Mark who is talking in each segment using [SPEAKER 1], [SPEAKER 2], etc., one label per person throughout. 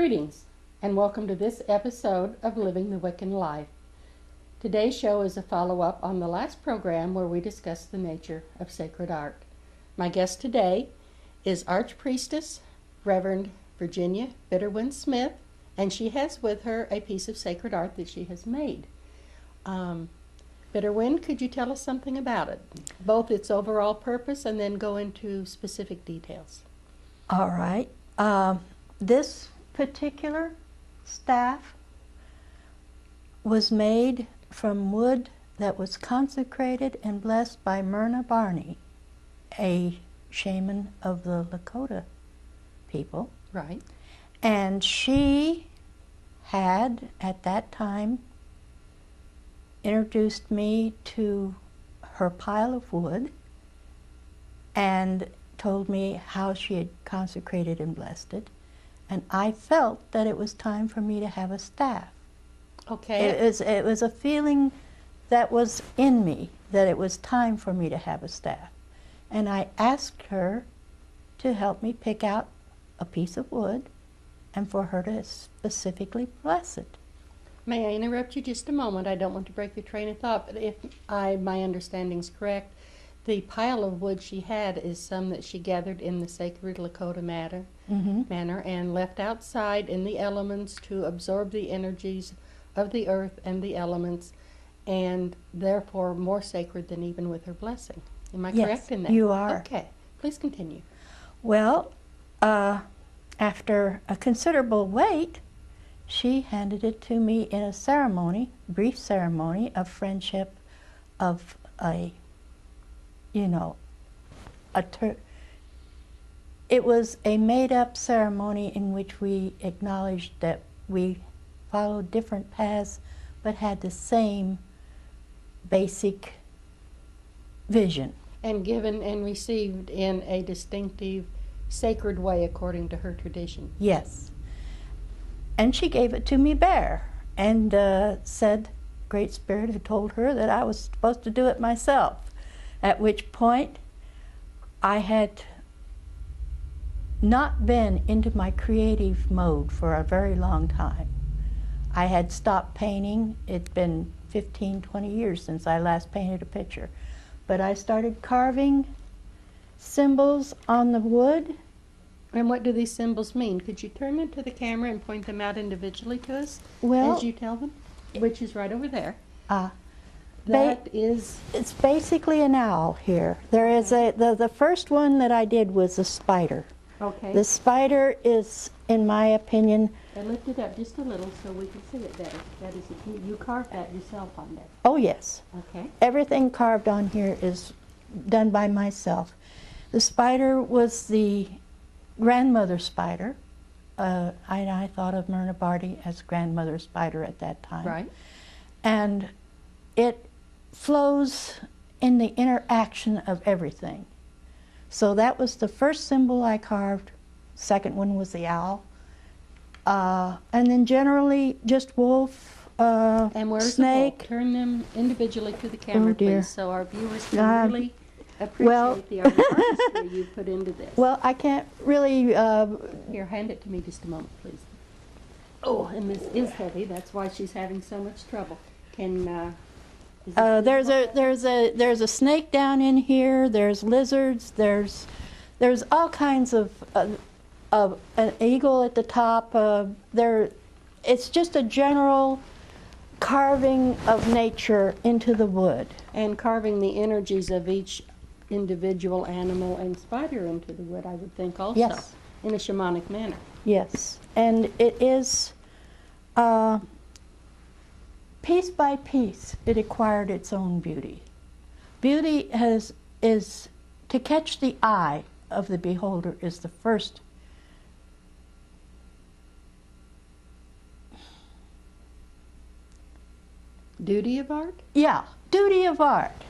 [SPEAKER 1] Greetings, and welcome to this episode of Living the Wiccan Life. Today's show is a follow-up on the last program where we discussed the nature of sacred art. My guest today is Archpriestess Reverend Virginia Bitterwind Smith, and she has with her a piece of sacred art that she has made. Bitterwind, could you tell us something about it? Both its overall purpose and then go into specific details.
[SPEAKER 2] All right. This particular staff was made from wood that was consecrated and blessed by Myrna Barney, a shaman of the Lakota people.
[SPEAKER 1] Right.
[SPEAKER 2] And she had, at that time, introduced me to her pile of wood and told me how she had consecrated and blessed it. And I felt that it was time for me to have a staff.
[SPEAKER 1] Okay.
[SPEAKER 2] It was a feeling that was in me that it was time for me to have a staff. And I asked her to help me pick out a piece of wood and for her to specifically bless it.
[SPEAKER 1] May I interrupt you just a moment? I don't want to break your train of thought, but if my understanding's correct, the pile of wood she had is some that she gathered in the sacred Lakota manner and left outside in the elements to absorb the energies of the earth and the elements, and therefore more sacred than even with her blessing. Am I correct in that?
[SPEAKER 2] You are.
[SPEAKER 1] Okay, please continue.
[SPEAKER 2] Well, after a considerable wait, she handed it to me in a ceremony, brief ceremony of friendship, of it was a made-up ceremony in which we acknowledged that we followed different paths but had the same basic vision.
[SPEAKER 1] And given and received in a distinctive, sacred way according to her tradition.
[SPEAKER 2] Yes. And she gave it to me bare and said Great Spirit had told her that I was supposed to do it myself, at which point I had not been into my creative mode for a very long time. I had stopped painting. It'd been 15, 20 years since I last painted a picture. But I started carving symbols on the wood.
[SPEAKER 1] And what do these symbols mean? Could you turn them to the camera and point them out individually to us
[SPEAKER 2] Well,
[SPEAKER 1] as you tell them? Which is right over there.
[SPEAKER 2] It's basically an owl here. There is the first one that I did was a spider.
[SPEAKER 1] Okay.
[SPEAKER 2] The spider is, in my opinion...
[SPEAKER 1] I lift it up just a little so we can see it better. That is, you carved that yourself on there.
[SPEAKER 2] Oh, yes.
[SPEAKER 1] Okay.
[SPEAKER 2] Everything carved on here is done by myself. The spider was the grandmother spider. I thought of Myrna Barney as grandmother spider at that time.
[SPEAKER 1] Right.
[SPEAKER 2] And it flows in the interaction of everything. So that was the first symbol I carved. Second one was the owl. And then generally just wolf,
[SPEAKER 1] and where's
[SPEAKER 2] snake.
[SPEAKER 1] The wolf? Turn them individually to the camera,
[SPEAKER 2] dear.
[SPEAKER 1] please, so our viewers can really appreciate the artistry you put into this.
[SPEAKER 2] Well, I can't really...
[SPEAKER 1] Here, hand it to me just a moment, please. Oh, and this is heavy. That's why she's having so much trouble. Can...
[SPEAKER 2] there's a snake down in here. There's lizards. There's all kinds of an eagle at the top. It's just a general carving of nature into the wood,
[SPEAKER 1] and carving the energies of each individual animal and spider into the wood, I would think, also.
[SPEAKER 2] Yes.
[SPEAKER 1] In a shamanic manner.
[SPEAKER 2] Yes, and it is. Piece by piece, it acquired its own beauty. Beauty is to catch the eye of the beholder is the first.
[SPEAKER 1] Duty of art?
[SPEAKER 2] Yeah, duty of art.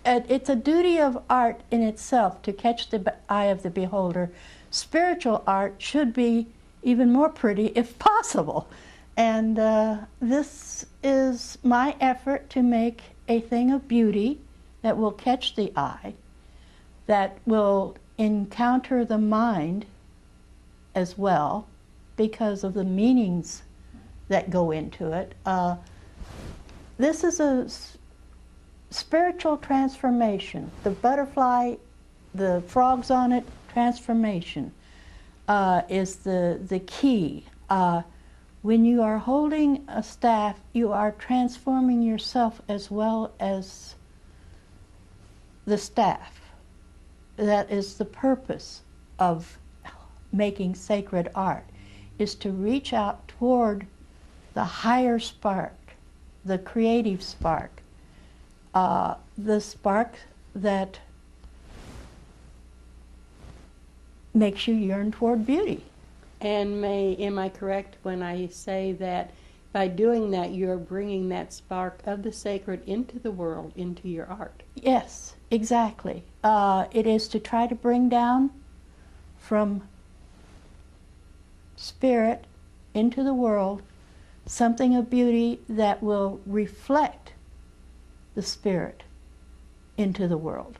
[SPEAKER 2] It's a duty of art in itself to catch the eye of the beholder. Spiritual art should be even more pretty if possible. And this is my effort to make a thing of beauty that will catch the eye, that will encounter the mind as well, because of the meanings that go into it. This is a spiritual transformation. The butterfly, the frogs on it, transformation is the key. When you are holding a staff, you are transforming yourself as well as the staff. That is the purpose of making sacred art, is to reach out toward the higher spark, the creative spark, the spark that makes you yearn toward beauty.
[SPEAKER 1] And am I correct when I say that by doing that you're bringing that spark of the sacred into the world, into your art?
[SPEAKER 2] Yes, exactly. It is to try to bring down from spirit into the world something of beauty that will reflect the spirit into the world.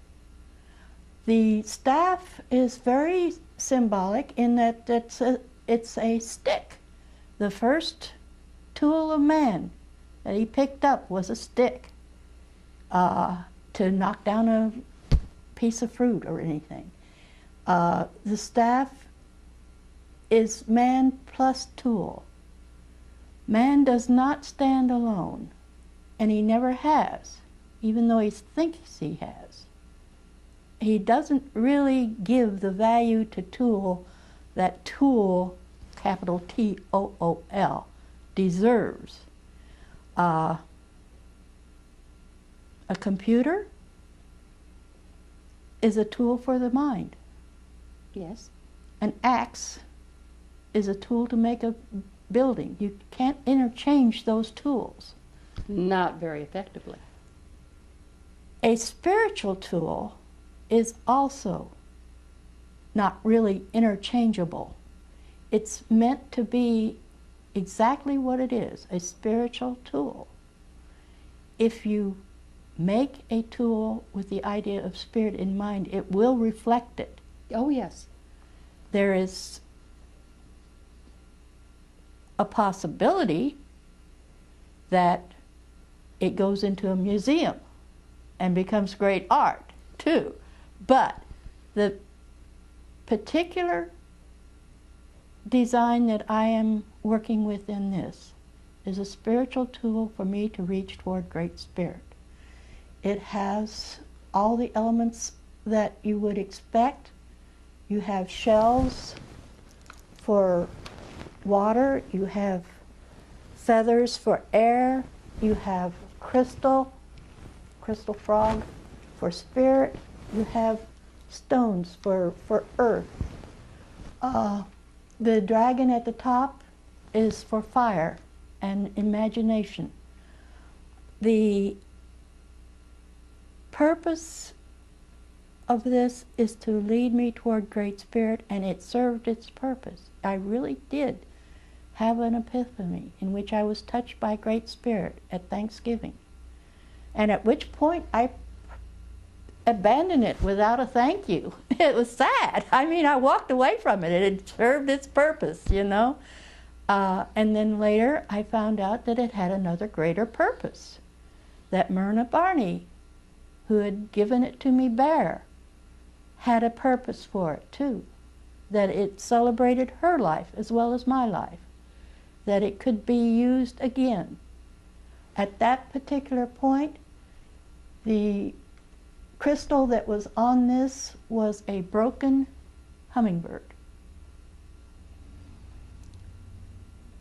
[SPEAKER 2] The staff is very symbolic in that it's a stick. The first tool of man that he picked up was a stick to knock down a piece of fruit or anything. The staff is man plus tool. Man does not stand alone, and he never has, even though he thinks he has. He doesn't really give the value to tool that tool, capital T-O-O-L, deserves. A computer is a tool for the mind.
[SPEAKER 1] Yes.
[SPEAKER 2] An axe is a tool to make a building. You can't interchange those tools.
[SPEAKER 1] Not very effectively.
[SPEAKER 2] A spiritual tool is also not really interchangeable. It's meant to be exactly what it is, a spiritual tool. If you make a tool with the idea of spirit in mind, it will reflect it.
[SPEAKER 1] Oh, yes.
[SPEAKER 2] There is a possibility that it goes into a museum and becomes great art, too. But the particular design that I am working with in this is a spiritual tool for me to reach toward Great Spirit. It has all the elements that you would expect. You have shells for water, you have feathers for air, you have crystal frog for spirit, you have stones for earth. The dragon at the top is for fire and imagination. The purpose of this is to lead me toward Great Spirit, and it served its purpose. I really did have an epiphany in which I was touched by Great Spirit at Thanksgiving, and at which point I abandoned it without a thank you. It was sad. I mean, I walked away from it. It had served its purpose, you know. And then later I found out that it had another greater purpose, that Myrna Barney, who had given it to me bare, had a purpose for it too, that it celebrated her life as well as my life, that it could be used again. At that particular point, the crystal that was on this was a broken hummingbird.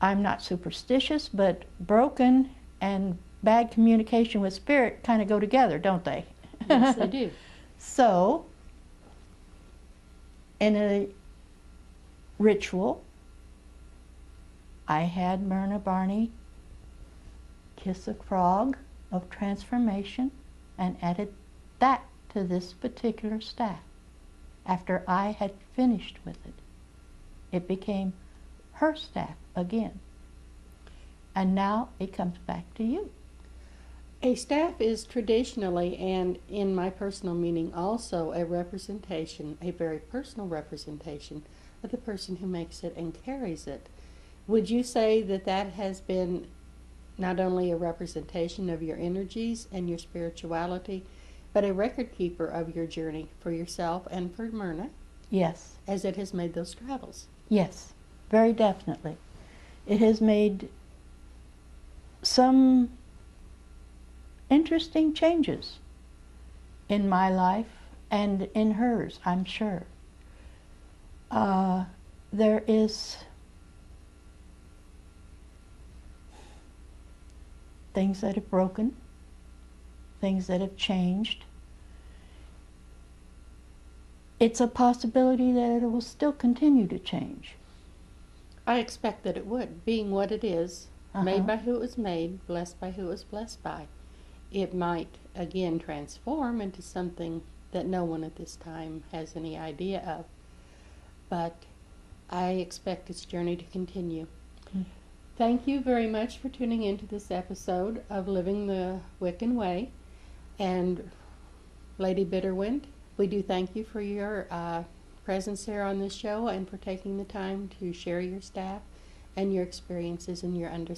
[SPEAKER 2] I'm not superstitious, but broken and bad communication with spirit kind of go together, don't they?
[SPEAKER 1] Yes, they do.
[SPEAKER 2] So, in a ritual, I had Myrna Barney kiss a frog of transformation and added that to this particular staff. After I had finished with it, it became her staff again. And now it comes back to you.
[SPEAKER 1] A staff is traditionally, and in my personal meaning also, a representation, a very personal representation of the person who makes it and carries it. Would you say that that has been not only a representation of your energies and your spirituality, but a record keeper of your journey for yourself and for Myrna,
[SPEAKER 2] Yes,
[SPEAKER 1] as it has made those travels?
[SPEAKER 2] yes, very definitely. It has made some interesting changes in my life and in hers, I'm sure. There is things that have broken, things that have changed. It's a possibility that it will still continue to change.
[SPEAKER 1] I expect that it would, being what it is, made by who it was made, blessed by who it was blessed by. It might again transform into something that no one at this time has any idea of. But I expect its journey to continue. Thank you very much for tuning into this episode of Living the Wiccan Way. And Lady Bitterwind, we do thank you for your presence here on this show and for taking the time to share your staff and your experiences and your understanding.